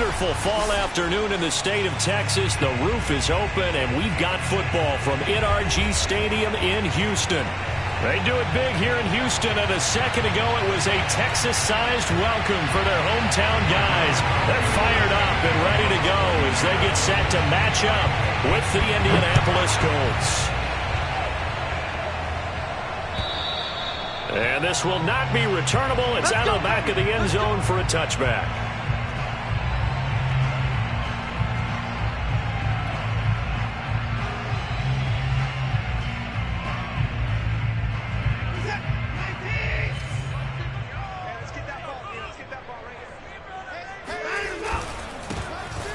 wonderful fall afternoon in the state of Texas. The roof is open, and we've got football from NRG Stadium in Houston. They do it big here in Houston, and a second ago it was a Texas-sized welcome for their hometown guys. They're fired up and ready to go as they get set to match up with the Indianapolis Colts. And this will not be returnable. It's out of the back of the end zone for a touchback.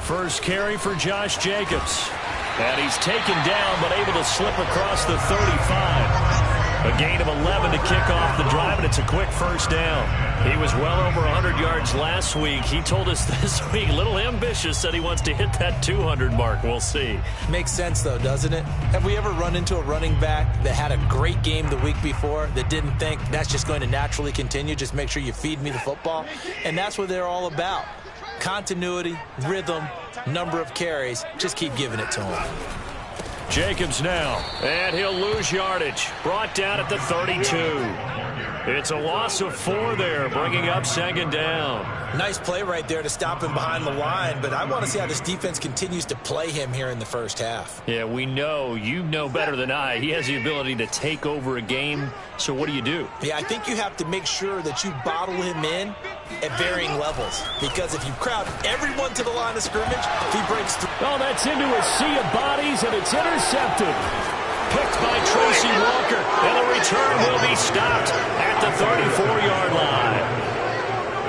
First carry for Josh Jacobs. And he's taken down but able to slip across the 35. A gain of 11 to kick off the drive, and it's a quick first down. He was well over 100 yards last week. He told us this week, a little ambitious, said he wants to hit that 200 mark. We'll see. Makes sense, though, doesn't it? Have we ever run into a running back that had a great game the week before that didn't think that's just going to naturally continue? Just make sure you feed me the football. And that's what they're all about. Continuity, rhythm, number of carries. Just keep giving it to him. Jacobs now, and he'll lose yardage. Brought down at the 32. It's a loss of 4 there, bringing up second down. Nice play right there to stop him behind the line, but I want to see how this defense continues to play him here in the first half. Yeah, we know. You know better than I. He has the ability to take over a game, so what do? Yeah, I think you have to make sure that you bottle him in at varying levels, because if you crowd everyone to the line of scrimmage, he breaks through. Oh, that's into a sea of bodies, and it's intercepted. Picked by Tracy Walker, and the return will be stopped at the 34-yard line.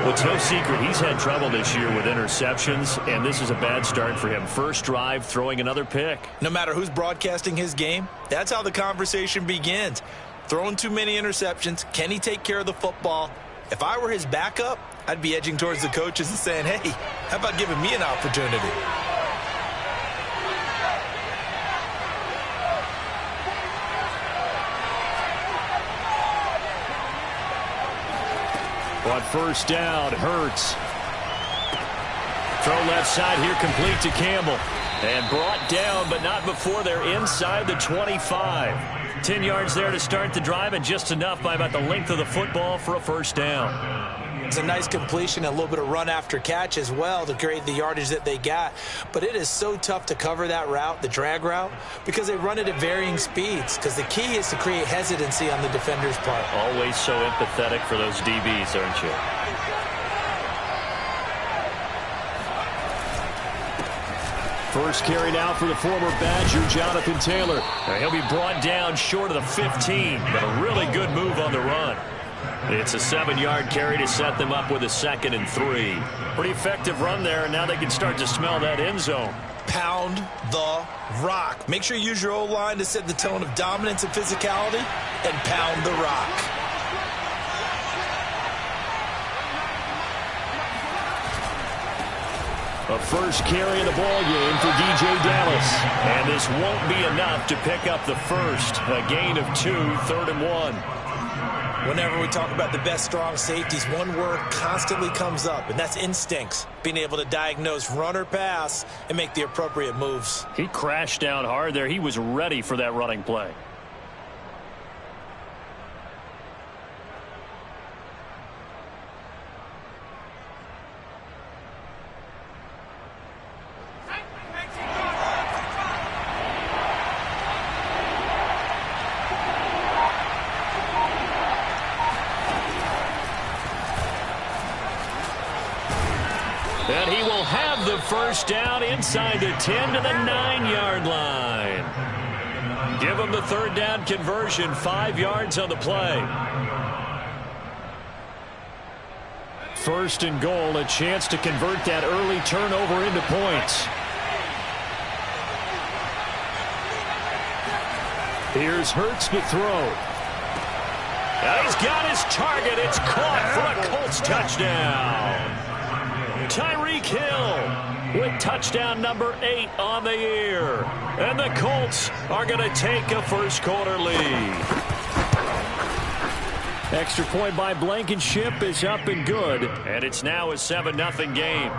Well, it's no secret he's had trouble this year with interceptions, and this is a bad start for him. First drive, throwing another pick. No matter who's broadcasting his game, that's how the conversation begins. Throwing too many interceptions, can he take care of the football? If I were his backup, I'd be edging towards the coaches and saying, hey, how about giving me an opportunity? On first down, Hurts. Throw left side here, complete to Campbell. And brought down, but not before they're inside the 25. 10 yards there to start the drive, and just enough by about the length of the football for a first down. It's a nice completion, a little bit of run after catch as well to create the yardage that they got. But it is so tough to cover that route, the drag route, because they run it at varying speeds. Because the key is to create hesitancy on the defender's part. Always so empathetic for those DBs, aren't you? First carry now for the former Badger, Jonathan Taylor. He'll be brought down short of the 15, but a really good move on the run. It's a 7-yard carry to set them up with a 2nd and 3. Pretty effective run there, and now they can start to smell that end zone. Pound the rock. Make sure you use your O-line to set the tone of dominance and physicality, and pound the rock. A first carry of the ball game for DJ Dallas. And this won't be enough to pick up the first. A gain of 2, 3rd and 1. Whenever we talk about the best strong safeties, one word constantly comes up, and that's instincts. Being able to diagnose run or pass and make the appropriate moves. He crashed down hard there. He was ready for that running play. And he will have the first down inside the 10 to the 9-yard line. Give him the 3rd down conversion, 5 yards on the play. First and goal, a chance to convert that early turnover into points. Here's Hurts to throw. And he's got his target. It's caught for a Colts touchdown. Tyreek Hill with touchdown number 8 on the year. And the Colts are going to take a first quarter lead. Extra point by Blankenship is up and good. And it's now a 7-0 game.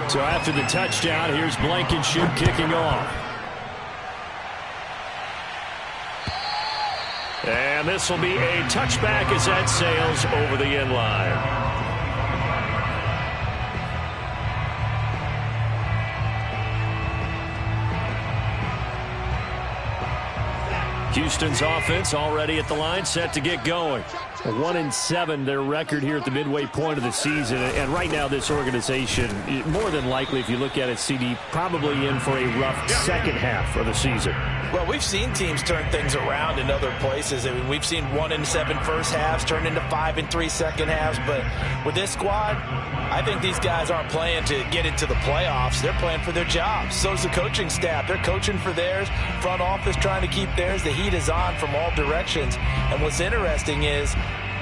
So after the touchdown, here's Blankenship kicking off. And this will be a touchback as that sails over the end line. Houston's offense already at the line, set to get going. 1-7, their record here at the midway point of the season. And right now, this organization, more than likely, if you look at it, CD, probably in for a rough second half of the season. Well, we've seen teams turn things around in other places. I mean, we've seen 1-7 first halves turn into 5-3 second halves. But with this squad, I think these guys aren't playing to get into the playoffs. They're playing for their jobs. So's the coaching staff. They're coaching for theirs. Front office trying to keep theirs. The heat is on from all directions. And what's interesting is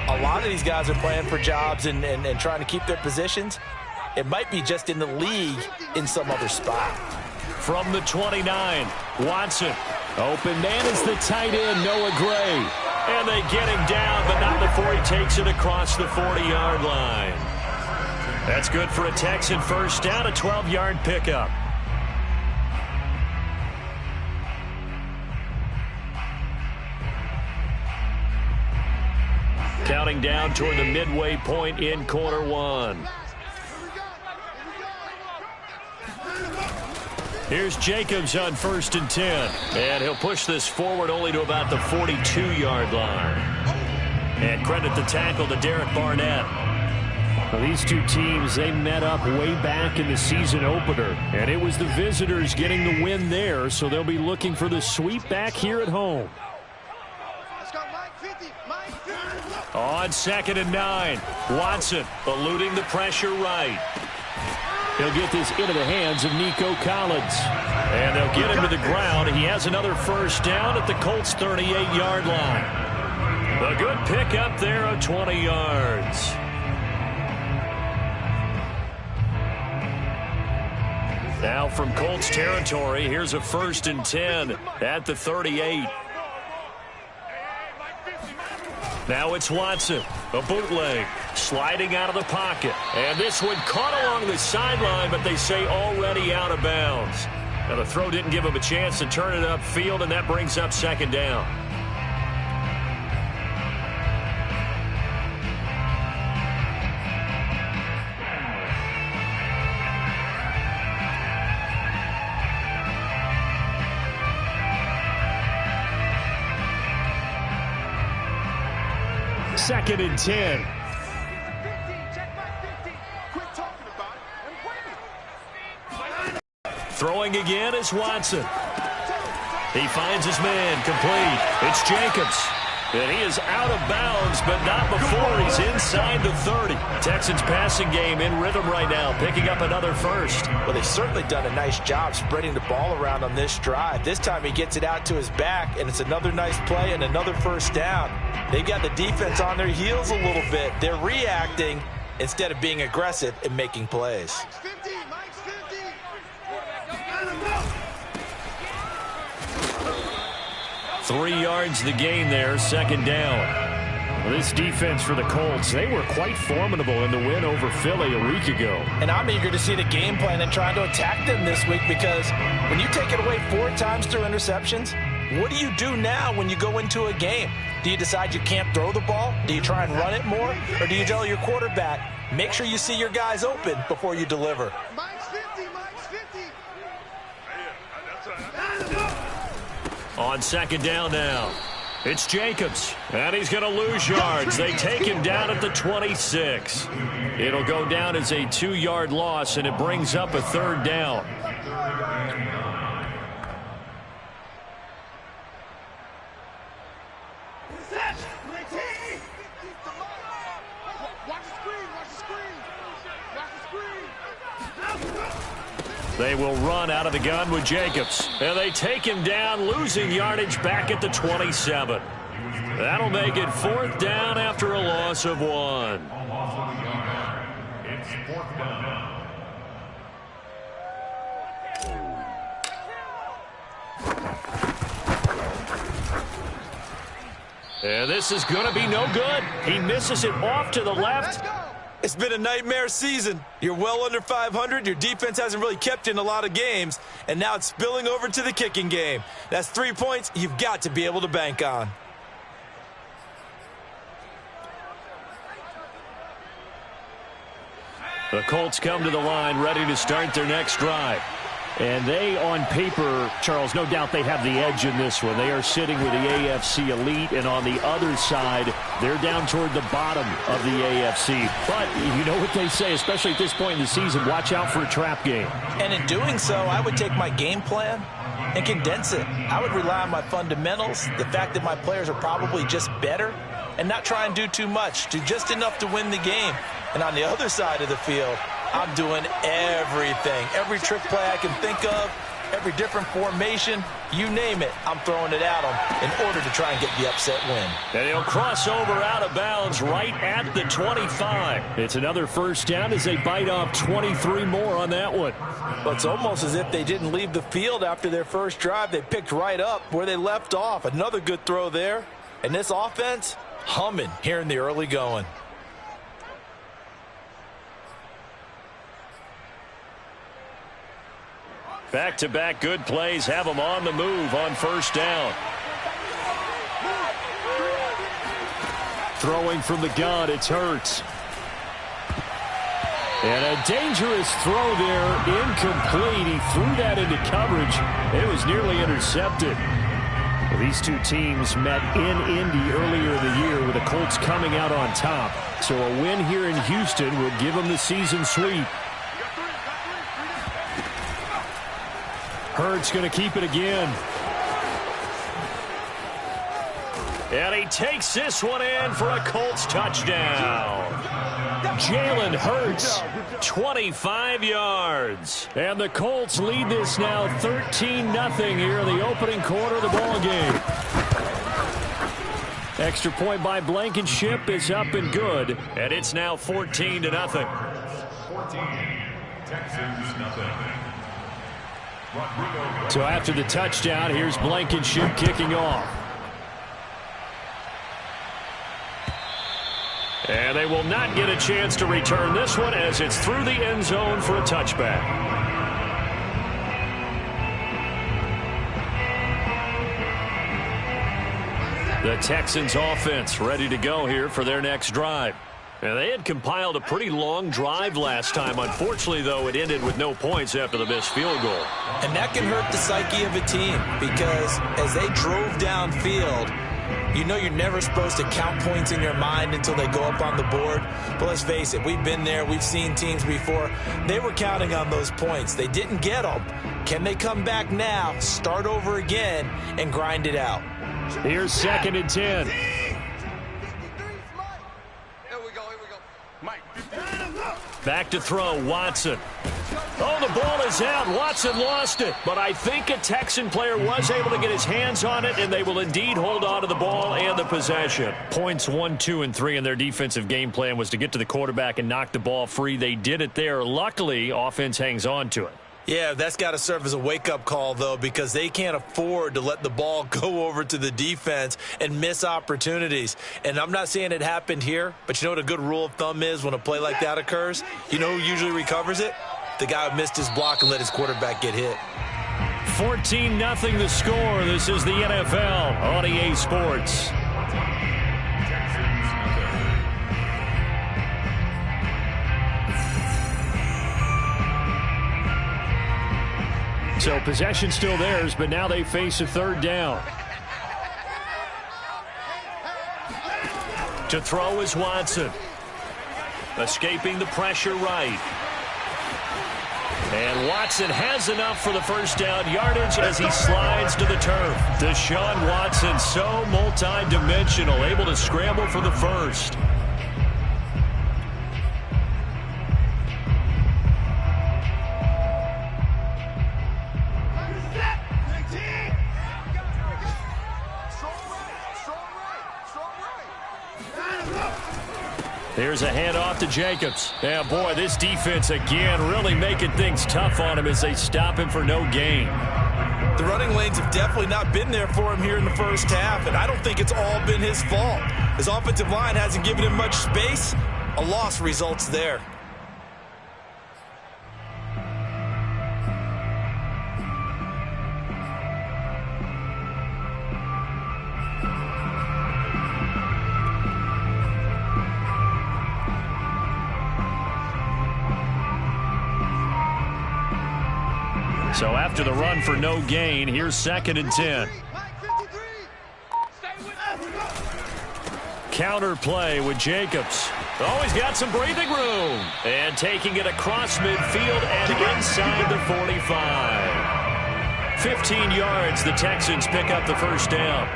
a lot of these guys are playing for jobs and trying to keep their positions. It might be just in the league in some other spot. From the 29, Watson. Open man is the tight end, Noah Gray. And they get him down, but not before he takes it across the 40-yard line. That's good for a Texan first down, a 12-yard pickup. Counting down toward the midway point in quarter one. Here's Jacobs on 1st and 10. And he'll push this forward only to about the 42-yard line. And credit the tackle to Derek Barnett. Well, these two teams, they met up way back in the season opener. And it was the visitors getting the win there, so they'll be looking for the sweep back here at home. On 2nd and 9, Watson eluding the pressure right. He'll get this into the hands of Nico Collins. And they'll get him to the ground. He has another first down at the Colts' 38-yard line. A good pickup there of 20 yards. Now from Colts territory, here's a 1st and 10 at the 38. Now it's Watson, a bootleg, sliding out of the pocket. And this one caught along the sideline, but they say already out of bounds. Now the throw didn't give him a chance to turn it upfield, and that brings up 2nd down. Second and 10. Throwing again is Watson. He finds his man, complete. It's Jacobs. And he is out of bounds, but not before he's inside the 30. Texans passing game in rhythm right now, picking up another first. Well, they've certainly done a nice job spreading the ball around on this drive. This time he gets it out to his back, and it's another nice play and another first down. They've got the defense on their heels a little bit. They're reacting instead of being aggressive and making plays. 3 yards the gain there, 2nd down. Well, this defense for the Colts, they were quite formidable in the win over Philly a week ago. And I'm eager to see the game plan and trying to attack them this week, because when you take it away 4 times through interceptions, what do you do now when you go into a game? Do you decide you can't throw the ball? Do you try and run it more? Or do you tell your quarterback, make sure you see your guys open before you deliver? On 2nd down now, it's Jacobs, and he's going to lose yards. They take him down at the 26. It'll go down as a 2-yard loss, and it brings up a 3rd down. They will run out of the gun with Jacobs. And they take him down, losing yardage back at the 27. That'll make it 4th down after a loss of 1. It's 4th down. And this is going to be no good. He misses it off to the left. It's been a nightmare season. You're well under 500. Your defense hasn't really kept you in a lot of games, and now it's spilling over to the kicking game. That's 3 points you've got to be able to bank on. The Colts come to the line ready to start their next drive. And they, on paper, Charles, no doubt they have the edge in this one. They are sitting with the AFC elite, and on the other side, they're down toward the bottom of the AFC. But you know what they say, especially at this point in the season, watch out for a trap game. And in doing so, I would take my game plan and condense it. I would rely on my fundamentals, the fact that my players are probably just better, and not try and do too much, do just enough to win the game. And on the other side of the field, I'm doing everything. Every trick play I can think of, every different formation, you name it, I'm throwing it at them in order to try and get the upset win. And he'll cross over out of bounds right at the 25. It's another first down as they bite off 23 more on that one. But it's almost as if they didn't leave the field after their first drive. They picked right up where they left off. Another good throw there. And this offense, humming here in the early going. Back-to-back good plays have them on the move on first down. Throwing from the gun, it's Hurts. And a dangerous throw there, incomplete. He threw that into coverage. It was nearly intercepted. Well, these two teams met in Indy earlier in the year with the Colts coming out on top. So a win here in Houston would give them the season sweep. Hurts going to keep it again. And he takes this one in for a Colts touchdown. Jalen Hurts, 25 yards. And the Colts lead this now 13-0 here in the opening quarter of the ball game. Extra point by Blankenship is up and good. And it's now 14-0. 14, Texans, nothing. So after the touchdown, here's Blankenship kicking off. And they will not get a chance to return this one as it's through the end zone for a touchback. The Texans offense ready to go here for their next drive. And they had compiled a pretty long drive last time. Unfortunately, though, it ended with no points after the missed field goal. And that can hurt the psyche of a team because as they drove downfield, you know you're never supposed to count points in your mind until they go up on the board. But let's face it, we've been there. We've seen teams before. They were counting on those points. They didn't get them. Can they come back now, start over again, and grind it out? Here's 2nd and 10. Back to throw, Watson. Oh, the ball is out. Watson lost it. But I think a Texan player was able to get his hands on it, and they will indeed hold on to the ball and the possession. Points 1, 2, and 3 in their defensive game plan was to get to the quarterback and knock the ball free. They did it there. Luckily, offense hangs on to it. Yeah, that's got to serve as a wake-up call, though, because they can't afford to let the ball go over to the defense and miss opportunities. And I'm not saying it happened here, but you know what a good rule of thumb is when a play like that occurs? You know who usually recovers it? The guy who missed his block and let his quarterback get hit. 14-0 the score. This is the NFL on EA Sports. So possession still theirs, but now they face a third down. To throw is Watson. Escaping the pressure right. And Watson has enough for the first down yardage as he slides to the turf. Deshaun Watson, so multi-dimensional, able to scramble for the first. Here's a handoff to Jacobs. Yeah, boy, this defense again really making things tough on him as they stop him for no gain. The running lanes have definitely not been there for him here in the first half, and I don't think it's all been his fault. His offensive line hasn't given him much space, A loss results there. So after the run for no gain, here's 2nd and 10. Counter play with Jacobs. Oh, he's got some breathing room. And taking it across midfield and inside the 45. 15 yards, the Texans pick up the first down.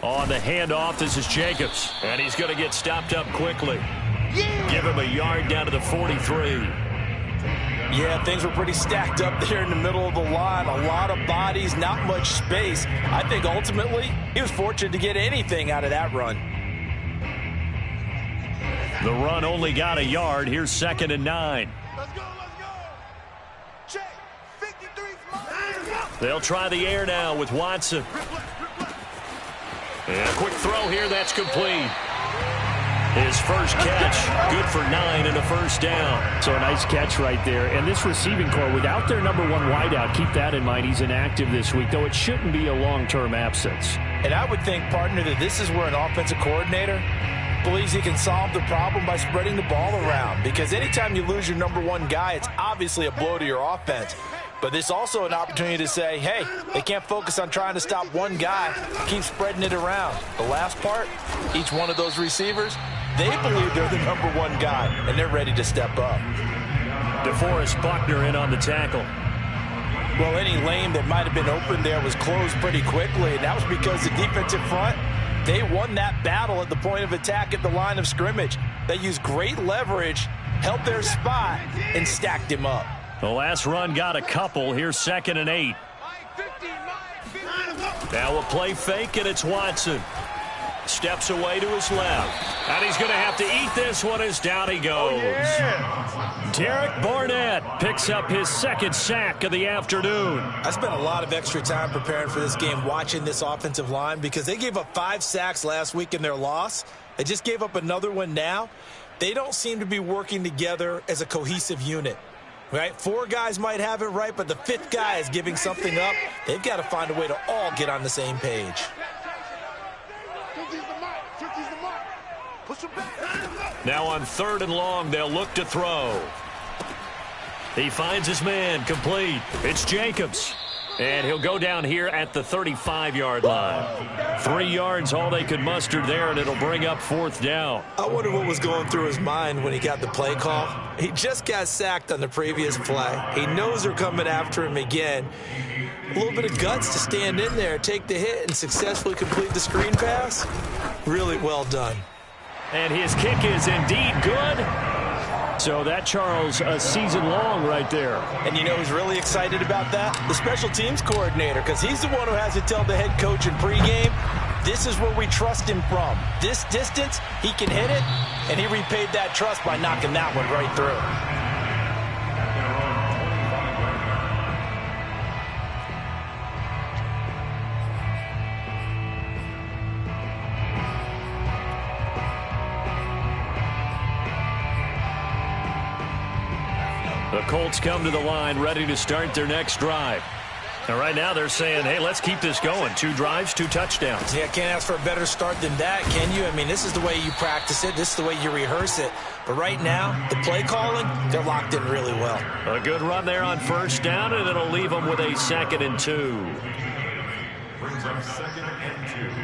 On the handoff, this is Jacobs. And he's going to get stopped up quickly. Give him a yard down to the 43. Yeah, things were pretty stacked up there in the middle of the line. A lot of bodies, not much space. I think ultimately he was fortunate to get anything out of that run. The run only got a yard. Here's 2nd and 9. Let's go, let's go. Check. 53. They'll try the air now with Watson. And a quick throw here, that's complete. His first catch, good for 9 and a first down. So a nice catch right there. And this receiving core, without their number 1 wideout, keep that in mind. He's inactive this week, though it shouldn't be a long-term absence. And I would think, partner, that this is where an offensive coordinator believes he can solve the problem by spreading the ball around. Because anytime you lose your number 1 guy, it's obviously a blow to your offense. But this is also an opportunity to say, hey, they can't focus on trying to stop one guy. Keep spreading it around. The last part, each one of those receivers, they believe they're the number 1 guy, and they're ready to step up. DeForest Buckner in on the tackle. Well, any lane that might have been open there was closed pretty quickly, and that was because the defensive front, they won that battle at the point of attack at the line of scrimmage. They used great leverage, held their spot, and stacked him up. The last run got a couple. Here's 2nd and 8. Now a play fake, and it's Watson. Steps away to his left. And he's going to have to eat this one as down he goes. Oh, yeah. Derek Barnett picks up his 2nd sack of the afternoon. I spent a lot of extra time preparing for this game watching this offensive line because they gave up 5 sacks last week in their loss. They just gave up another one now. They don't seem to be working together as a cohesive unit. Right? 4 guys might have it right, but the 5th guy is giving something up. They've got to find a way to all get on the same page. Now on 3rd and long, they'll look to throw. He finds his man, complete. It's Jacobs. And he'll go down here at the 35-yard line. 3 yards, all they could muster there, and it'll bring up 4th down. I wonder what was going through his mind when he got the play call. He just got sacked on the previous play. He knows they're coming after him again. A little bit of guts to stand in there, take the hit, and successfully complete the screen pass. Really well done. And his kick is indeed good. So that, Charles, a season long right there. And you know who's really excited about that? The special teams coordinator, because he's the one who has to tell the head coach in pregame, this is where we trust him from. This distance, he can hit it, and he repaid that trust by knocking that one right through. The Colts come to the line ready to start their next drive. And right now they're saying, hey, let's keep this going. 2 drives, 2 touchdowns. Yeah, can't ask for a better start than that, can you? I mean, this is the way you practice it. This is the way you rehearse it. But right now, the play calling, they're locked in really well. A good run there on 1st down, and it'll leave them with a 2nd and 2. Brings up 2nd and 2.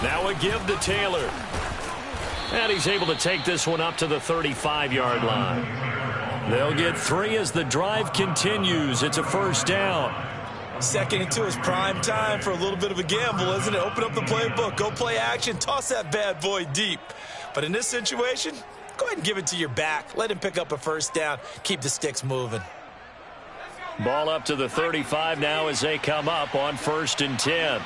Now a give to Taylor. And he's able to take this one up to the 35-yard line. They'll get 3 as the drive continues. It's a 1st down. 2nd and 2 is prime time for a little bit of a gamble, isn't it? Open up the playbook, go play action, toss that bad boy deep. But in this situation, go ahead and give it to your back. Let him pick up a 1st down. Keep the sticks moving. Ball up to the 35 now as they come up on 1st and 10.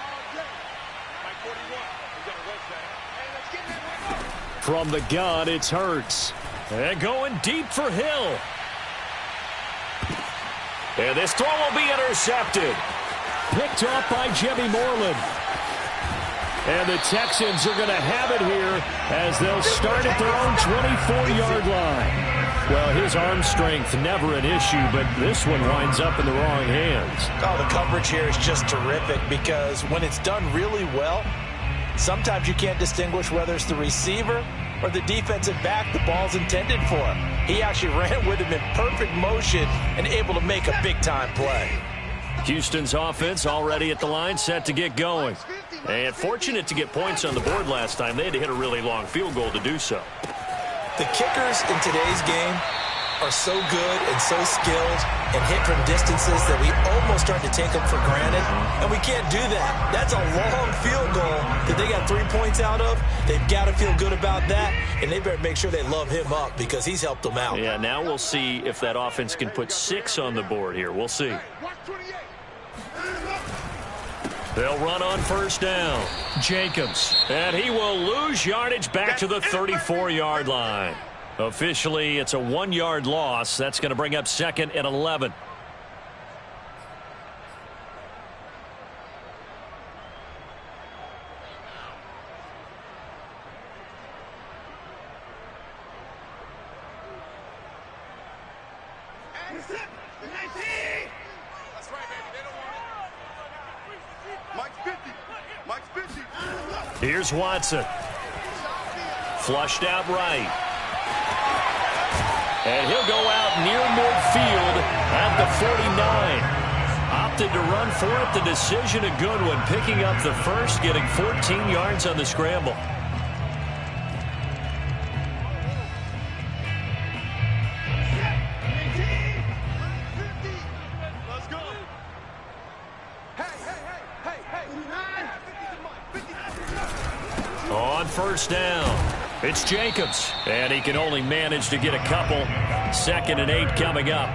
From the gun, it's Hurts. And going deep for Hill. And this throw will be intercepted. Picked off by Jimmy Moreland. And the Texans are going to have it here as they'll start at their own 24-yard line. Well, his arm strength, never an issue, but this one winds up in the wrong hands. Oh, the coverage here is just terrific because when it's done really well, sometimes you can't distinguish whether it's the receiver or the defensive back the ball's intended for. He actually ran with him in perfect motion and able to make a big-time play. Houston's offense already at the line, set to get going. And fortunate to get points on the board last time. They had to hit a really long field goal to do so. The kickers in today's game are so good and so skilled and hit from distances that we almost start to take them for granted, and we can't do that. That's a long field goal that they got 3 points out of. They've got to feel good about that, and they better make sure they love him up because he's helped them out. Yeah, now we'll see if that offense can put 6 on the board here. We'll see. They'll run on 1st down. Jacobs. And he will lose yardage back to the 34-yard line. Officially, it's a 1-yard loss. That's going to bring up 2nd and 11. Here's Watson. Flushed out right. And he'll go out near midfield at the 49. Opted to run for it. The decision a good one. Picking up the first, getting 14 yards on the scramble. On 1st down, it's Jacobs, and he can only manage to get a couple. 2nd and 8 coming up.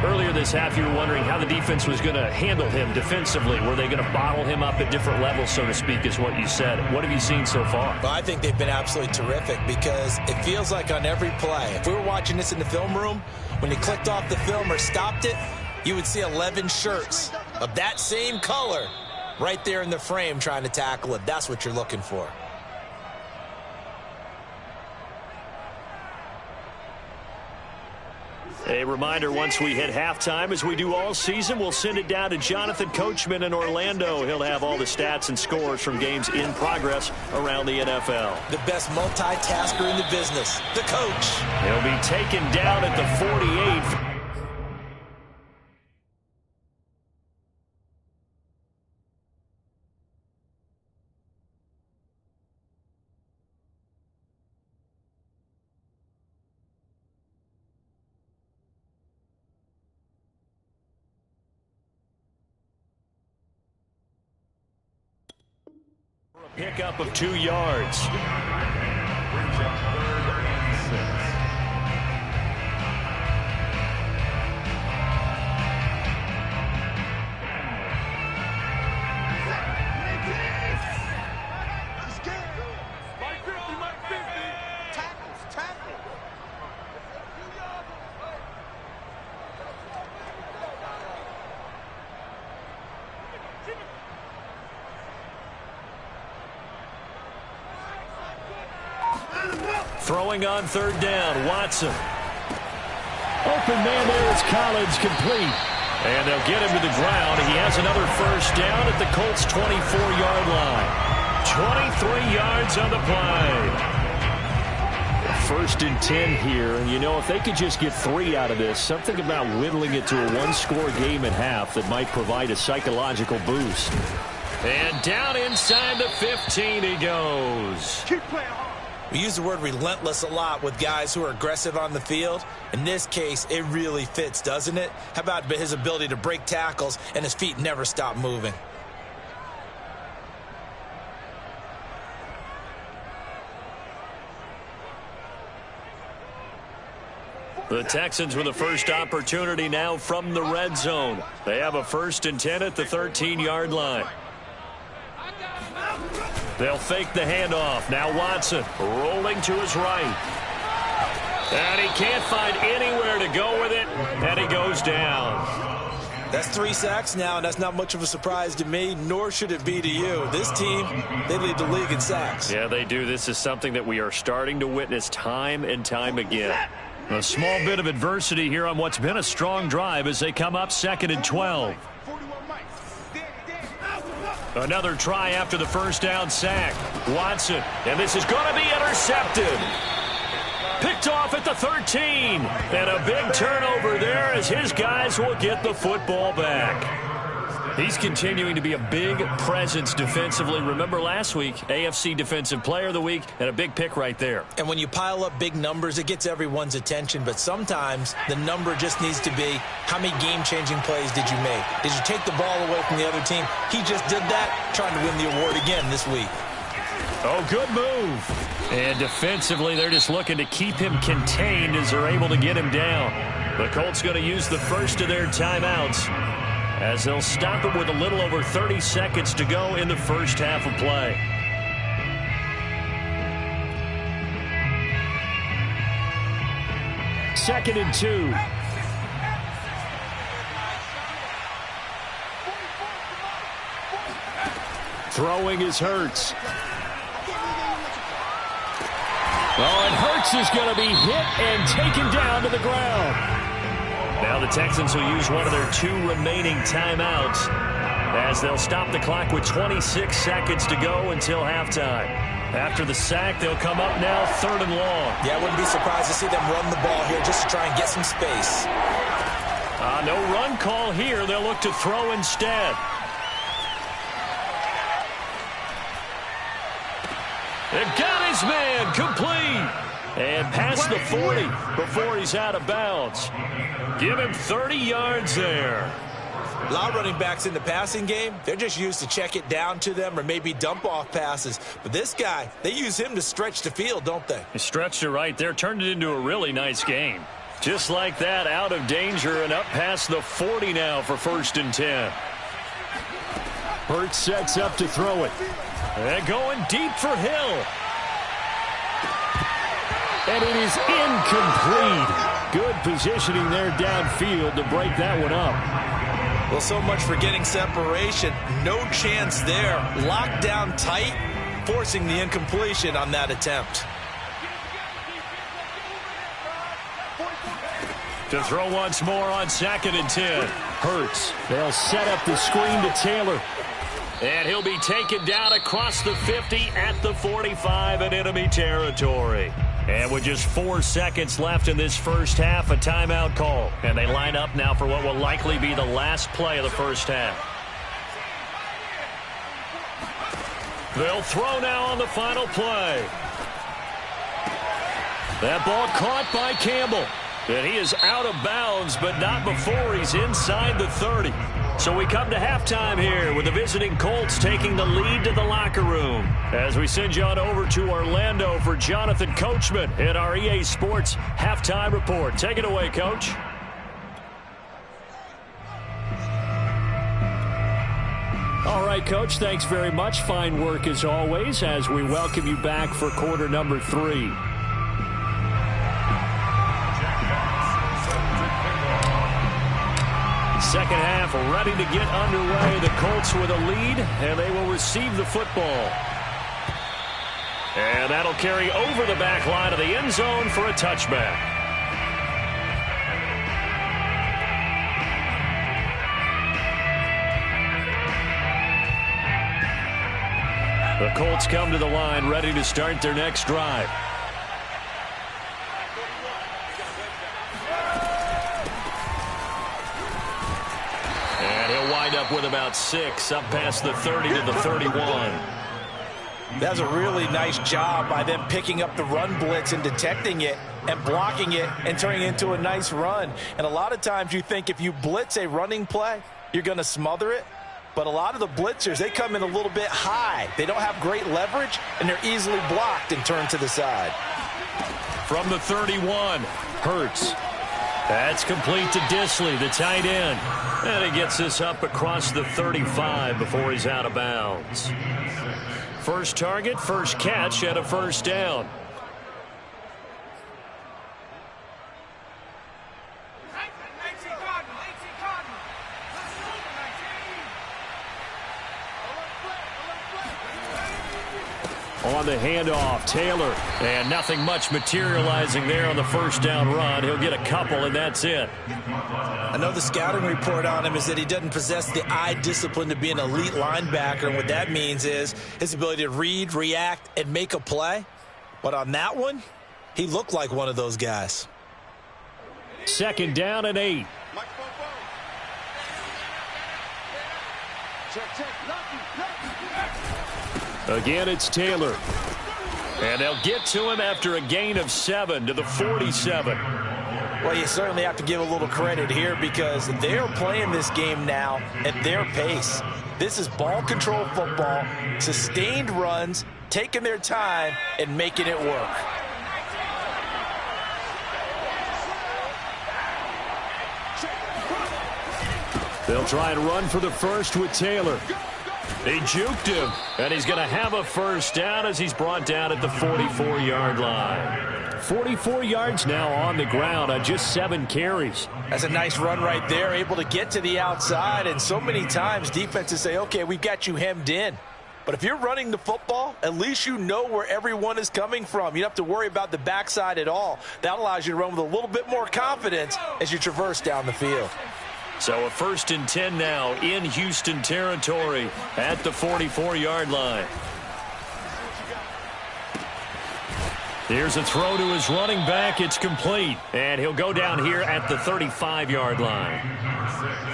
Earlier this half, you were wondering how the defense was going to handle him defensively. Were they going to bottle him up at different levels, so to speak, is what you said. What have you seen so far? Well, I think they've been absolutely terrific because it feels like on every play, if we were watching this in the film room, when you clicked off the film or stopped it, you would see 11 shirts of that same color right there in the frame trying to tackle it. That's what you're looking for. A reminder, once we hit halftime, as we do all season, we'll send it down to Jonathan Coachman in Orlando. He'll have all the stats and scores from games in progress around the NFL. The best multitasker in the business, the coach. He'll be taken down at the 48. Pickup of 2 yards. Throwing on 3rd down, Watson. Open man there is Collins, complete. And they'll get him to the ground. He has another 1st down at the Colts' 24-yard line. 23 yards on the play. 1st and 10 here. And, you know, if they could just get 3 out of this, something about whittling it to a 1-score game at half that might provide a psychological boost. And down inside the 15 he goes. Keep playing hard. We use the word relentless a lot with guys who are aggressive on the field. In this case, it really fits, doesn't it? How about his ability to break tackles and his feet never stop moving? The Texans with the first opportunity now from the red zone. They have a 1st and 10 at the 13-yard line. They'll fake the handoff. Now Watson rolling to his right. And he can't find anywhere to go with it, and he goes down. That's 3 sacks now, and that's not much of a surprise to me, nor should it be to you. This team, they lead the league in sacks. Yeah, they do. This is something that we are starting to witness time and time again. A small bit of adversity here on what's been a strong drive as they come up 2nd and 12. Another try after the first down sack. Watson, and this is going to be intercepted. Picked off at the 13. And a big turnover there as his guys will get the football back. He's continuing to be a big presence defensively. Remember last week, AFC Defensive Player of the Week, and a big pick right there. And when you pile up big numbers, it gets everyone's attention. But sometimes the number just needs to be, how many game-changing plays did you make? Did you take the ball away from the other team? He just did that, trying to win the award again this week. Oh, good move. And defensively, they're just looking to keep him contained as they're able to get him down. The Colts going to use the first of their timeouts as they'll stop it with a little over 30 seconds to go in the first half of play. Second and 2. Throwing is Hurts. Oh, and Hurts is going to be hit and taken down to the ground. Now the Texans will use one of their 2 remaining timeouts as they'll stop the clock with 26 seconds to go until halftime. After the sack, they'll come up now 3rd and long. Yeah, I wouldn't be surprised to see them run the ball here just to try and get some space. No run call here. They'll look to throw instead. They got his man complete. And past the 40 before he's out of bounds. Give him 30 yards there. A lot of running backs in the passing game, they're just used to check it down to them or maybe dump off passes. But this guy, they use him to stretch the field, don't they? He stretched it right there, turned it into a really nice game. Just like that, out of danger and up past the 40 now for 1st and 10. Hurts sets up to throw it. And going deep for Hill. And it is incomplete. Good positioning there downfield to break that one up. Well, so much for getting separation. No chance there. Locked down tight, forcing the incompletion on that attempt. To throw once more on 2nd and 10. Hurts. They'll set up the screen to Taylor. And he'll be taken down across the 50 at the 45 in enemy territory. And with just 4 seconds left in this first half, a timeout call. And they line up now for what will likely be the last play of the first half. They'll throw now on the final play. That ball caught by Campbell. And he is out of bounds, but not before he's inside the 30. So we come to halftime here with the visiting Colts taking the lead to the locker room. As we send you on over to Orlando for Jonathan Coachman in our EA Sports Halftime Report. Take it away, Coach. All right, Coach, thanks very much. Fine work as always as we welcome you back for quarter number 3. Second half ready to get underway. The Colts with a lead, and they will receive the football. And that'll carry over the back line of the end zone for a touchback. The Colts come to the line ready to start their next drive. Up with about 6, up past the 30 to the 31. That's a really nice job by them picking up the run blitz and detecting it and blocking it and turning it into a nice run. And a lot of times you think if you blitz a running play, you're going to smother it. But a lot of the blitzers, they come in a little bit high. They don't have great leverage, and they're easily blocked and turned to the side. From the 31, Hurts. That's complete to Disley, the tight end. And he gets this up across the 35 before he's out of bounds. First target, first catch, and a first down. On the handoff, Taylor. And nothing much materializing there on the first down run. He'll get a couple, and that's it. I know the scouting report on him is that he doesn't possess the eye discipline to be an elite linebacker. And what that means is his ability to read, react, and make a play. But on that one, he looked like one of those guys. Second down and 8. Again, it's Taylor. And they'll get to him after a gain of 7 to the 47. Well, you certainly have to give a little credit here because they're playing this game now at their pace. This is ball control football, sustained runs, taking their time and making it work. They'll try and run for the first with Taylor. They juked him, and he's going to have a first down as he's brought down at the 44-yard line. 44 yards now on the ground on just 7 carries. That's a nice run right there, able to get to the outside, and so many times defenses say, okay, we've got you hemmed in. But if you're running the football, at least you know where everyone is coming from. You don't have to worry about the backside at all. That allows you to run with a little bit more confidence as you traverse down the field. So a 1st and 10 now in Houston territory at the 44-yard line. Here's a throw to his running back. It's complete. And he'll go down here at the 35-yard line.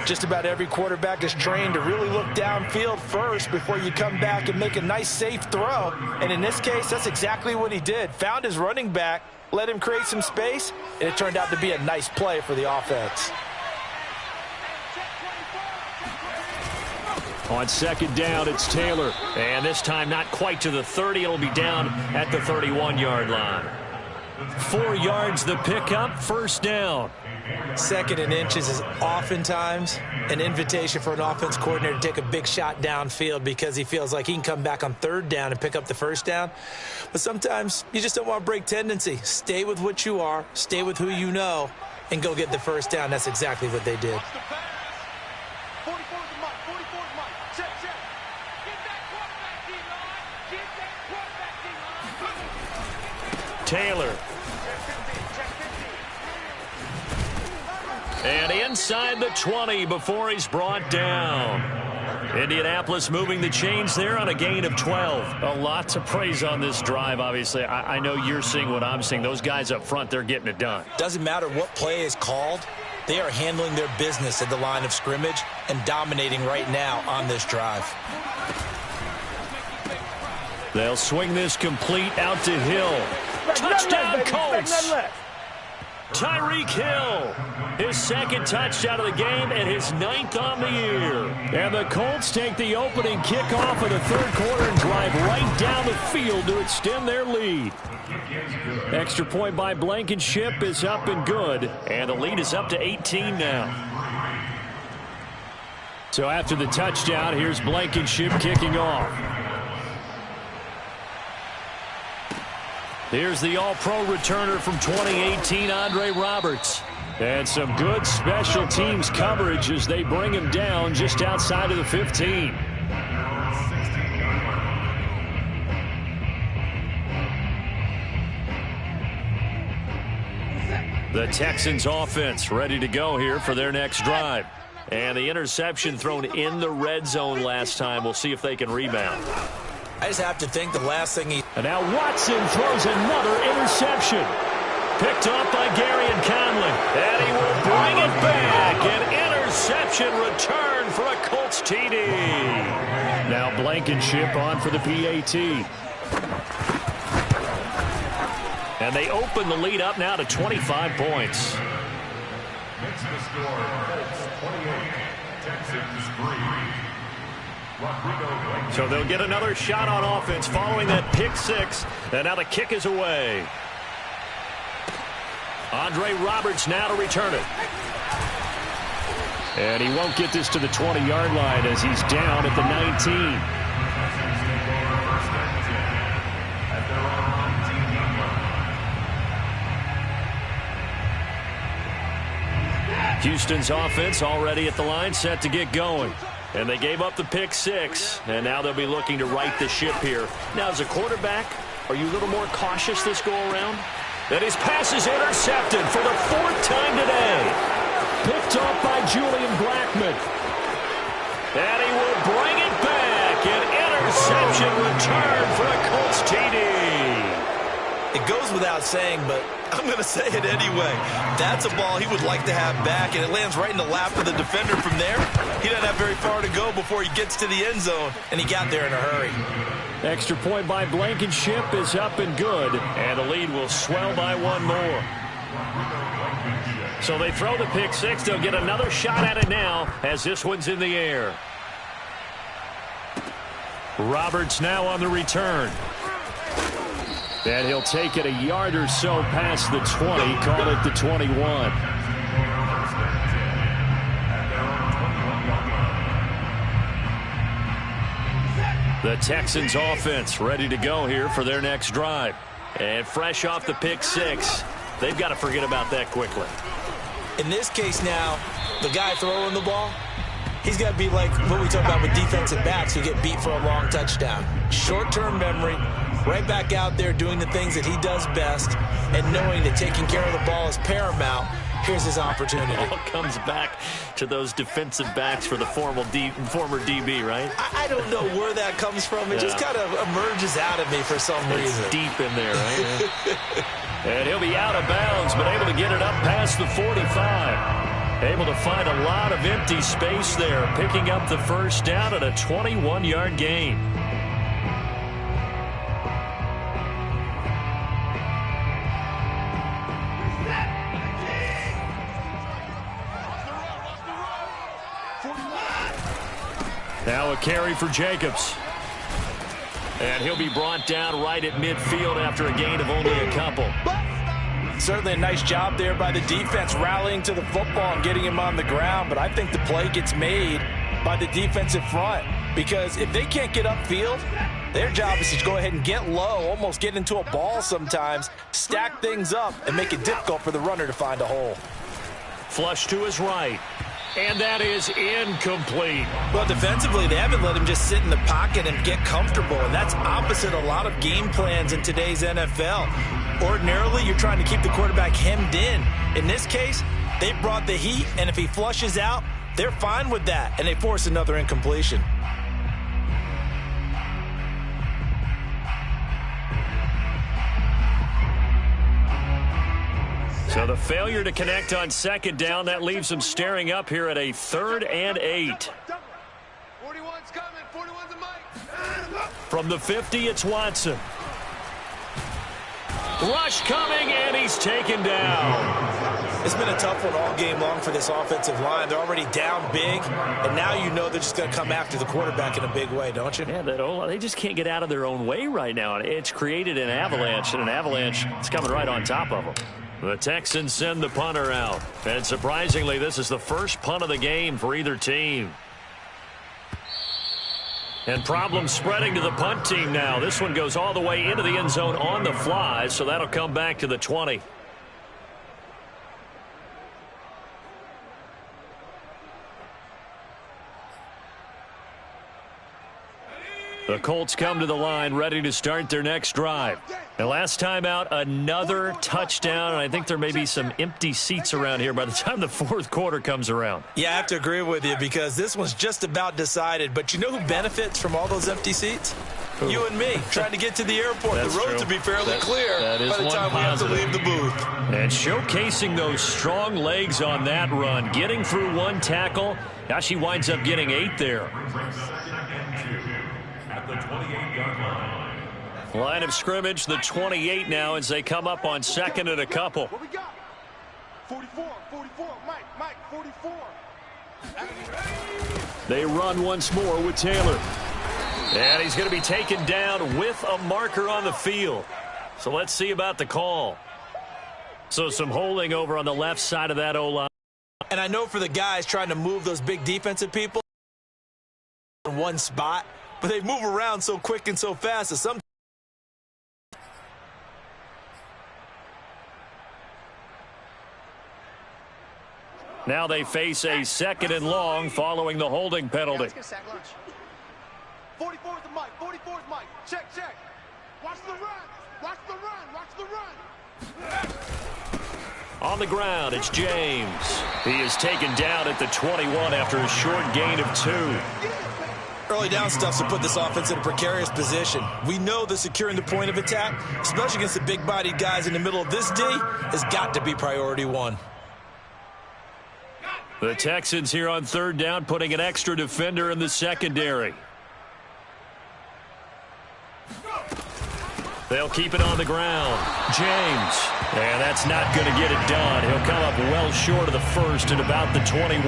Just about every quarterback is trained to really look downfield first before you come back and make a nice, safe throw. And in this case, that's exactly what he did. Found his running back, let him create some space, and it turned out to be a nice play for the offense. On second down, it's Taylor. And this time not quite to the 30. It'll be down at the 31-yard line. 4 yards the pickup, first down. 2nd and inches is oftentimes an invitation for an offense coordinator to take a big shot downfield because he feels like he can come back on 3rd down and pick up the first down. But sometimes you just don't want to break tendency. Stay with what you are, stay with who you know, and go get the first down. That's exactly what they did. Taylor. And inside the 20 before he's brought down. Indianapolis moving the chains there on a gain of 12. A lot to praise on this drive, obviously. I know you're seeing what I'm seeing. Those guys up front, they're getting it done. Doesn't matter what play is called. They are handling their business at the line of scrimmage and dominating right now on this drive. They'll swing this complete out to Hill. Touchdown, Colts! Tyreek Hill, his 2nd touchdown of the game and his 9th on the year. And the Colts take the opening kickoff of the 3rd quarter and drive right down the field to extend their lead. Extra point by Blankenship is up and good, and the lead is up to 18 now. So after the touchdown, here's Blankenship kicking off. Here's the all-pro returner from 2018, Andre Roberts. And some good special teams coverage as they bring him down just outside of the 15. The Texans offense ready to go here for their next drive. And the interception thrown in the red zone last time. We'll see if they can rebound. I just have to think the last thing he... And now Watson throws another interception. Picked up by Gary and Conley. And he will bring it back. An interception return for a Colts TD. Now Blankenship on for the PAT. And they open the lead up now to 25 points. Makes the score Colts 28, Texans 3. So they'll get another shot on offense following that pick 6. And now the kick is away. Andre Roberts now to return it. And he won't get this to the 20-yard line as he's down at the 19. Houston's offense already at the line, set to get going. And they gave up the pick 6, and now they'll be looking to right the ship here. Now, as a quarterback, are you a little more cautious this go-around? And his pass is intercepted for the 4th time today. Picked off by Julian Blackmon. And he will bring it back. An interception return for a Colts TD. It goes without saying, but I'm going to say it anyway. That's a ball he would like to have back, and it lands right in the lap of the defender from there. He doesn't have very far to go before he gets to the end zone, and he got there in a hurry. Extra point by Blankenship is up and good, and the lead will swell by 1 more. So they throw the pick 6. They'll get another shot at it now as this one's in the air. Roberts now on the return. And he'll take it a yard or so past the 20, call it the 21. The Texans offense ready to go here for their next drive. And fresh off the pick 6, they've got to forget about that quickly. In this case now, the guy throwing the ball, he's got to be like what we talk about with defensive backs who get beat for a long touchdown. Short-term memory, right back out there doing the things that he does best, and knowing that taking care of the ball is paramount. Here's his opportunity. It all comes back to those defensive backs for the former DB, right? I don't know where that comes from. It just kind of emerges out of me for some reason. It's deep in there, right? And he'll be out of bounds, but able to get it up past the 45. Able to find a lot of empty space there, picking up the first down at a 21-yard gain. Now a carry for Jacobs. And he'll be brought down right at midfield after a gain of only a couple. Certainly a nice job there by the defense rallying to the football and getting him on the ground. But I think the play gets made by the defensive front. Because if they can't get upfield, their job is to go ahead and get low, almost get into a ball sometimes, stack things up, and make it difficult for the runner to find a hole. Flush to his right. And that is incomplete. Well, defensively, they haven't let him just sit in the pocket and get comfortable, and that's opposite a lot of game plans in today's NFL. Ordinarily, you're trying to keep the quarterback hemmed in. In this case, they brought the heat, and if he flushes out, they're fine with that, and they force another incompletion. So the failure to connect on second down, that leaves them staring up here at a 3rd and 8. 41's coming. 41's a mic. From the 50, it's Watson. Rush coming, and he's taken down. It's been a tough one all game long for this offensive line. They're already down big, and now you know they're just going to come after the quarterback in a big way, don't you? Yeah, they just can't get out of their own way right now. It's created an avalanche, and an avalanche is coming right on top of them. The Texans send the punter out. And surprisingly, this is the first punt of the game for either team. And problems spreading to the punt team now. This one goes all the way into the end zone on the fly, so that'll come back to the 20. The Colts come to the line ready to start their next drive. And last time out, another touchdown, and I think there may be some empty seats around here by the time the 4th quarter comes around. Yeah, I have to agree with you because this one's just about decided. But you know who benefits from all those empty seats? Ooh. You and me, trying to get to the airport. That's the road true. to be fairly clear by the time we have to leave the booth. And showcasing those strong legs on that run, getting through one tackle. Now she winds up getting 8 there. At the 28-yard line. Line of scrimmage, the 28 now as they come up on 2nd and a couple. What we got? 44, Mike, 44. They run once more with Taylor. And he's going to be taken down with a marker on the field. So let's see about the call. So some holding over on the left side of that O-line. And I know for the guys trying to move those big defensive people in one spot, but they move around so quick and so fast that some. Now they face a 2nd and long following the holding penalty. 44 is the mic. 44 is Mike. Check, check. Watch the run. Watch the run. Watch the run. On the ground, it's James. He is taken down at the 21 after a short gain of 2. Early down stuff to put this offense in a precarious position. We know that securing the point of attack, especially against the big-bodied guys in the middle of this D, has got to be priority 1. The Texans here on 3rd down, putting an extra defender in the secondary. They'll keep it on the ground. James. And that's not going to get it done. He'll come up well short of the first at about the 21.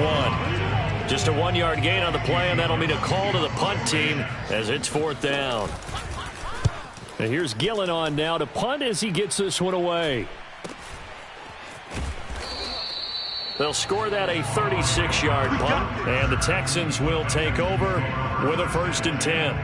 Just a 1-yard gain on the play, and that'll mean a call to the punt team as it's 4th down. And here's Gillen on now to punt as he gets this one away. They'll score that a 36-yard punt, and the Texans will take over with a 1st and 10.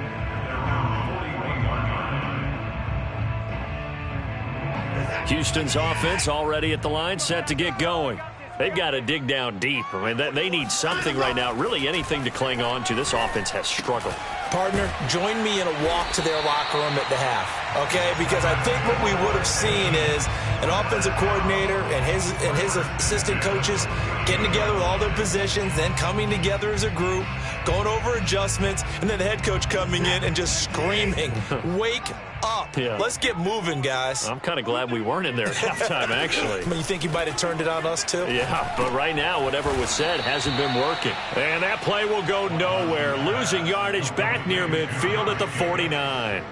Houston's offense already at the line, set to get going. They've got to dig down deep. I mean, they need something right now, really anything to cling on to. This offense has struggled. Partner, join me in a walk to their locker room at the half, okay? Because I think what we would have seen is an offensive coordinator and his assistant coaches getting together with all their positions, then coming together as a group, going over adjustments, and then the head coach coming in and just screaming, wake up. Yeah. Let's get moving, guys. I'm kind of glad we weren't in there at halftime, actually. I mean, you think you might have turned it on us, too? Yeah, but right now, whatever was said hasn't been working. And that play will go nowhere, losing yardage back near midfield at the 49.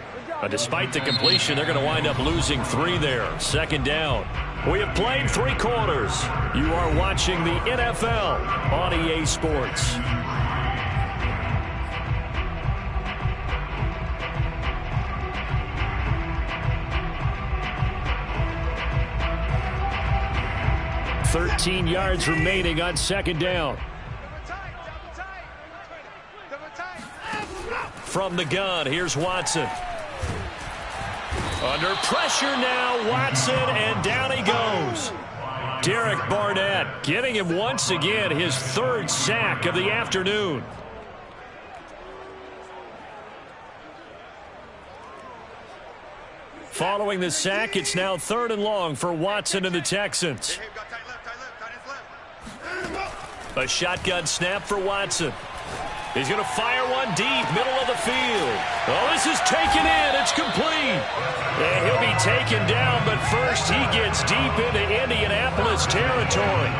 Despite the completion, they're going to wind up losing 3 there. 2nd down. We have played 3 quarters. You are watching the NFL on EA Sports. $13 yards remaining on 2nd down. From the gun, here's Watson. Under pressure now, Watson, and down he goes. Derek Barnett getting him once again his 3rd sack of the afternoon. Following the sack, it's now 3rd and long for Watson and the Texans. A shotgun snap for Watson. He's going to fire one deep, middle of the field. Oh, this is taken in. It's complete. And he'll be taken down, but first he gets deep into Indianapolis territory.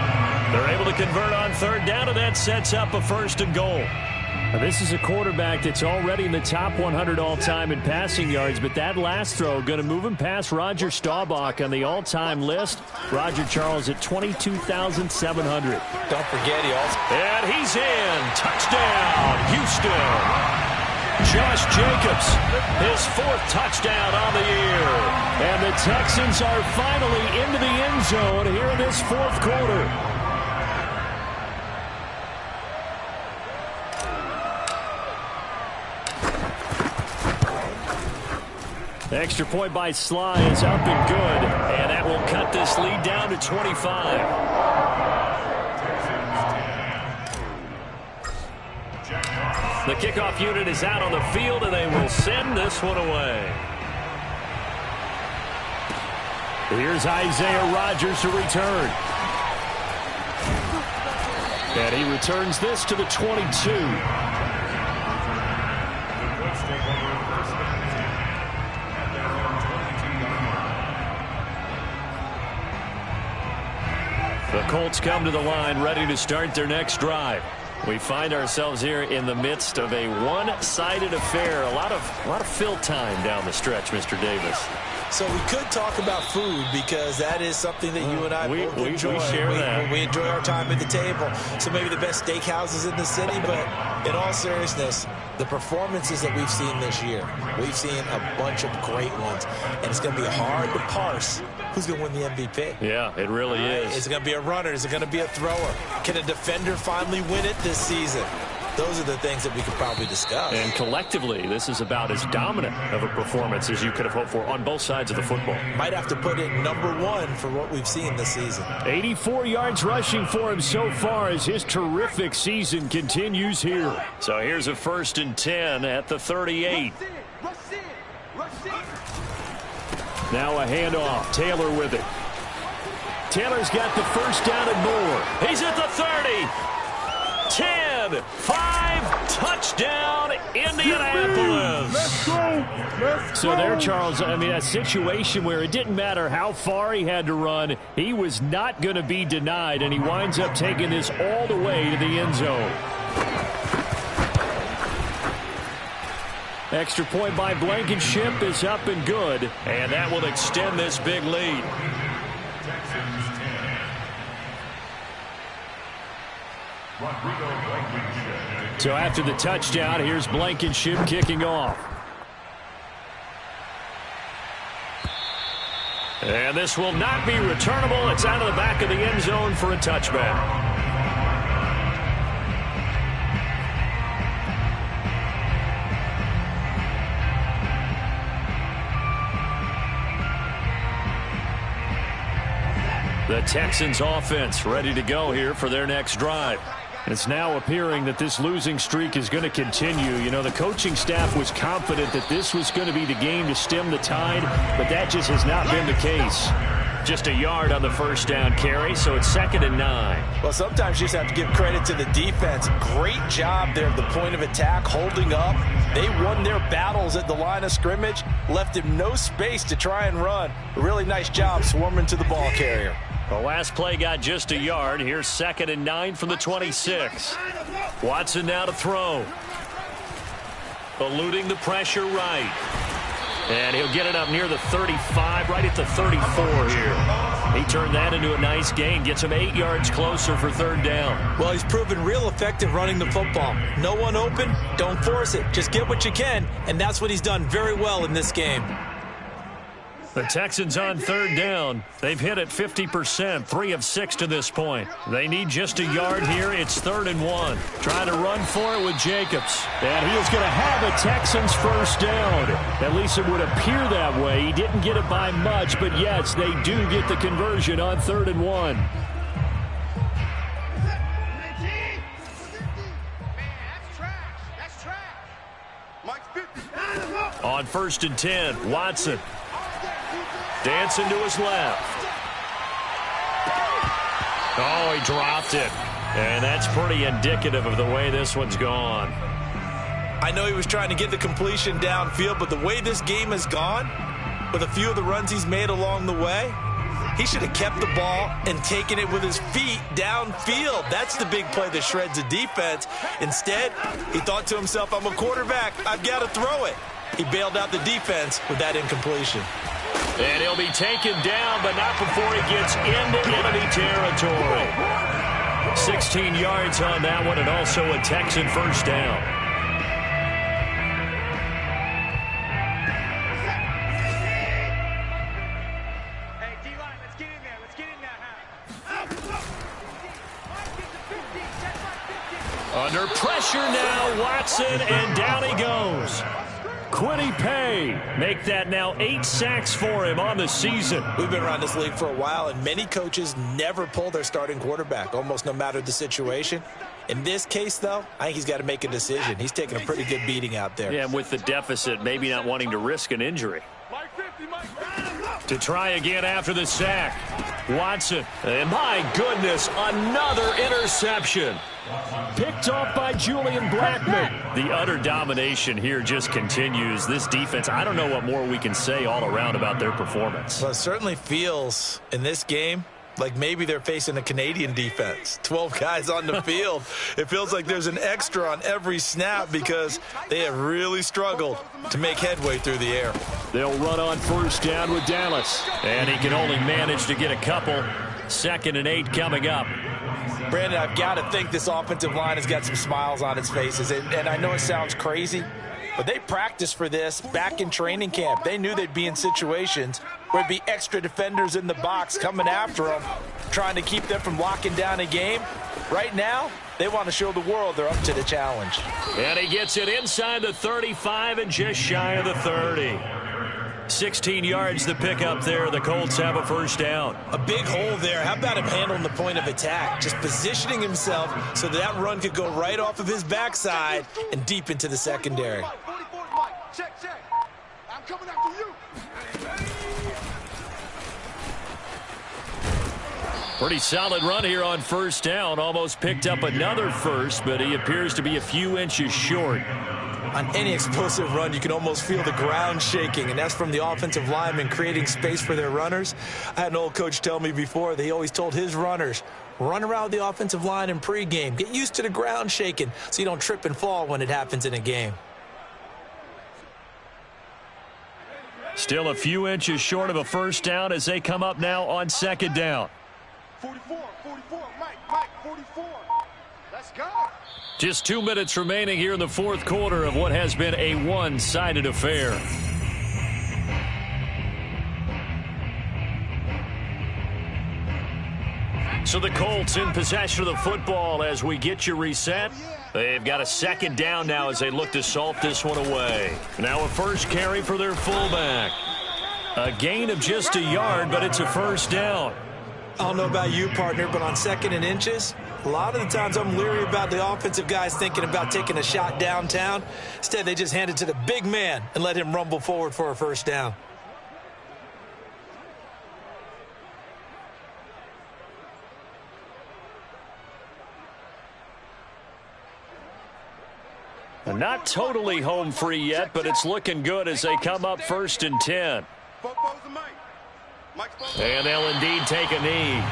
They're able to convert on 3rd down, and that sets up a 1st and goal. Now, this is a quarterback that's already in the top 100 all-time in passing yards, but that last throw going to move him past Roger Staubach on the all-time list. Roger Charles at 22,700. Don't forget he also... And he's in. Touchdown, Houston. Josh Jacobs, his 4th touchdown on the year. And the Texans are finally into the end zone here in this 4th quarter. The extra point by Sly is up and good, and that will cut this lead down to 25. The kickoff unit is out on the field, and they will send this one away. Here's Isaiah Rodgers to return. And he returns this to the 22. The Colts come to the line ready to start their next drive. We find ourselves here in the midst of a one-sided affair. A lot of fill time down the stretch, Mr. Davis. So we could talk about food because that is something that you and I both enjoy. We share that. We enjoy our time at the table. So maybe the best steakhouses in the city, but in all seriousness, the performances that we've seen this year, we've seen a bunch of great ones, and it's going to be hard to parse who's going to win the MVP. Yeah, it really is. Is it going to be a runner? Is it going to be a thrower? Can a defender finally win it this season? Those are the things that we could probably discuss. And collectively, this is about as dominant of a performance as you could have hoped for on both sides of the football. Might have to put it #1 for what we've seen this season. 84 yards rushing for him so far as his terrific season continues here. So here's a 1st and 10 at the 38. Now a handoff. Taylor with it. Taylor's got the first down and more. He's at the 30. 10, 5, touchdown, Indianapolis. Let's go. So there, Charles, I mean, a situation where it didn't matter how far he had to run, he was not going to be denied, and he winds up taking this all the way to the end zone. Extra point by Blankenship is up and good, and that will extend this big lead. So after the touchdown, here's Blankenship kicking off. And this will not be returnable. It's out of the back of the end zone for a touchback. The Texans offense ready to go here for their next drive. It's now appearing that this losing streak is going to continue. You know, the coaching staff was confident that this was going to be the game to stem the tide, but that just has not been the case. Just a yard on the first down carry, so it's 2nd and 9. Well, sometimes you just have to give credit to the defense. Great job there at the point of attack, holding up. They won their battles at the line of scrimmage, left him no space to try and run. A really nice job swarming to the ball carrier. The last play got just a yard. Here's 2nd and 9 from the 26. Watson now to throw. Eluding the pressure right. And he'll get it up near the 35, right at the 34 here. He turned that into a nice gain. Gets him 8 yards closer for 3rd down. Well, he's proven real effective running the football. No one open, don't force it. Just get what you can, and that's what he's done very well in this game. The Texans on 3rd down. They've hit it 50%, 3 of 6 to this point. They need just a yard here. It's 3rd and 1. Trying to run for it with Jacobs. And he is going to have a Texans first down. At least it would appear that way. He didn't get it by much, but yes, they do get the conversion on 3rd and 1. On 1st and 10, Watson. Dancing to his left. Oh, he dropped it. And that's pretty indicative of the way this one's gone. I know he was trying to get the completion downfield, but the way this game has gone, with a few of the runs he's made along the way, he should have kept the ball and taken it with his feet downfield. That's the big play that shreds the defense. Instead, he thought to himself, I'm a quarterback. I've got to throw it. He bailed out the defense with that incompletion. And he'll be taken down, but not before he gets into enemy territory. 16 yards on that one, and also a Texan first down. Hey, D-line, let's get in there. Let's get in there. Under pressure now, Watson, and down he goes. Quiddy Pay make that now 8 sacks for him on the season. We've been around this league for a while, and many coaches never pull their starting quarterback, almost no matter the situation. In this case, though, I think he's got to make a decision. He's taking a pretty good beating out there. Yeah, and with the deficit, maybe not wanting to risk an injury. To try again after the sack. Watson, and my goodness, another interception. Picked off by Julian Blackman. The utter domination here just continues. This defense, I don't know what more we can say all around about their performance. Well, it certainly feels in this game Like maybe they're facing a Canadian defense. 12 guys on the field. It feels like there's an extra on every snap because they have really struggled to make headway through the air. They'll run on first down with Dallas. And he can only manage to get a couple. 2nd and 8 coming up. Brandon, I've got to think this offensive line has got some smiles on its faces. And I know it sounds crazy, but they practiced for this back in training camp. They knew they'd be in situations where there'd be extra defenders in the box coming after them, trying to keep them from locking down a game. Right now, they want to show the world they're up to the challenge. And he gets it inside the 35 and just shy of the 30. 16 yards to pick up there. The Colts have a first down. A big hole there. How about him handling the point of attack? Just positioning himself so that run could go right off of his backside and deep into the secondary. Check, check. I'm coming after you. Pretty solid run here on first down. Almost picked up another first, but he appears to be a few inches short. On any explosive run, you can almost feel the ground shaking, and that's from the offensive linemen creating space for their runners. I had an old coach tell me before that he always told his runners, run around the offensive line in pregame. Get used to the ground shaking so you don't trip and fall when it happens in a game. Still a few inches short of a first down as they come up now on 2nd down. 44, Mike, 44. Let's go. Just 2 minutes remaining here in the 4th quarter of what has been a one-sided affair. So the Colts in possession of the football as we get you reset. They've got a 2nd down now as they look to salt this one away. Now a first carry for their fullback. A gain of just a yard, but it's a first down. I don't know about you, partner, but on 2nd and inches, a lot of the times I'm leery about the offensive guys thinking about taking a shot downtown. Instead, they just hand it to the big man and let him rumble forward for a first down. Not totally home free yet, but it's looking good as they come up 1st and 10. And they'll indeed take a knee.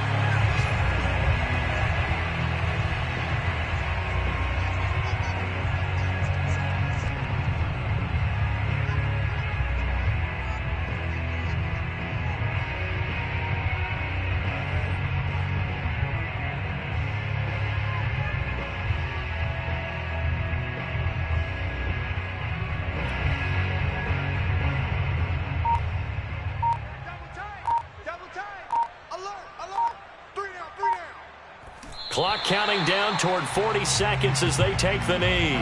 Clock counting down toward 40 seconds as they take the knee.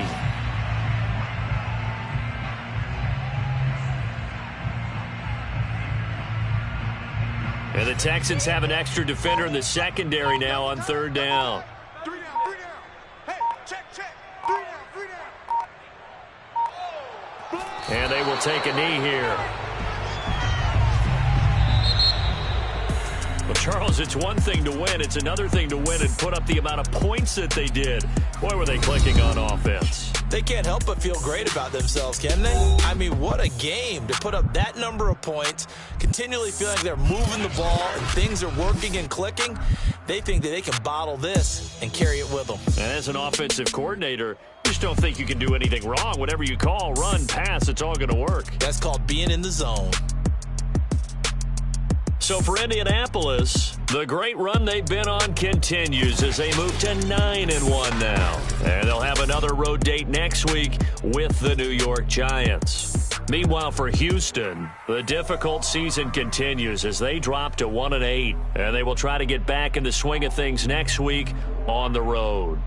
And the Texans have an extra defender in the secondary now on 3rd down. 3 down. Hey, check. 3 down. And they will take a knee here. Well, Charles, it's one thing to win. It's another thing to win and put up the amount of points that they did. Boy, were they clicking on offense. They can't help but feel great about themselves, can they? I mean, what a game to put up that number of points, continually feeling like they're moving the ball and things are working and clicking. They think that they can bottle this and carry it with them. And as an offensive coordinator, you just don't think you can do anything wrong. Whatever you call, run, pass, it's all going to work. That's called being in the zone. So for Indianapolis, the great run they've been on continues as they move to 9-1 now. And they'll have another road date next week with the New York Giants. Meanwhile, for Houston, the difficult season continues as they drop to 1-8. And they will try to get back in the swing of things next week on the road.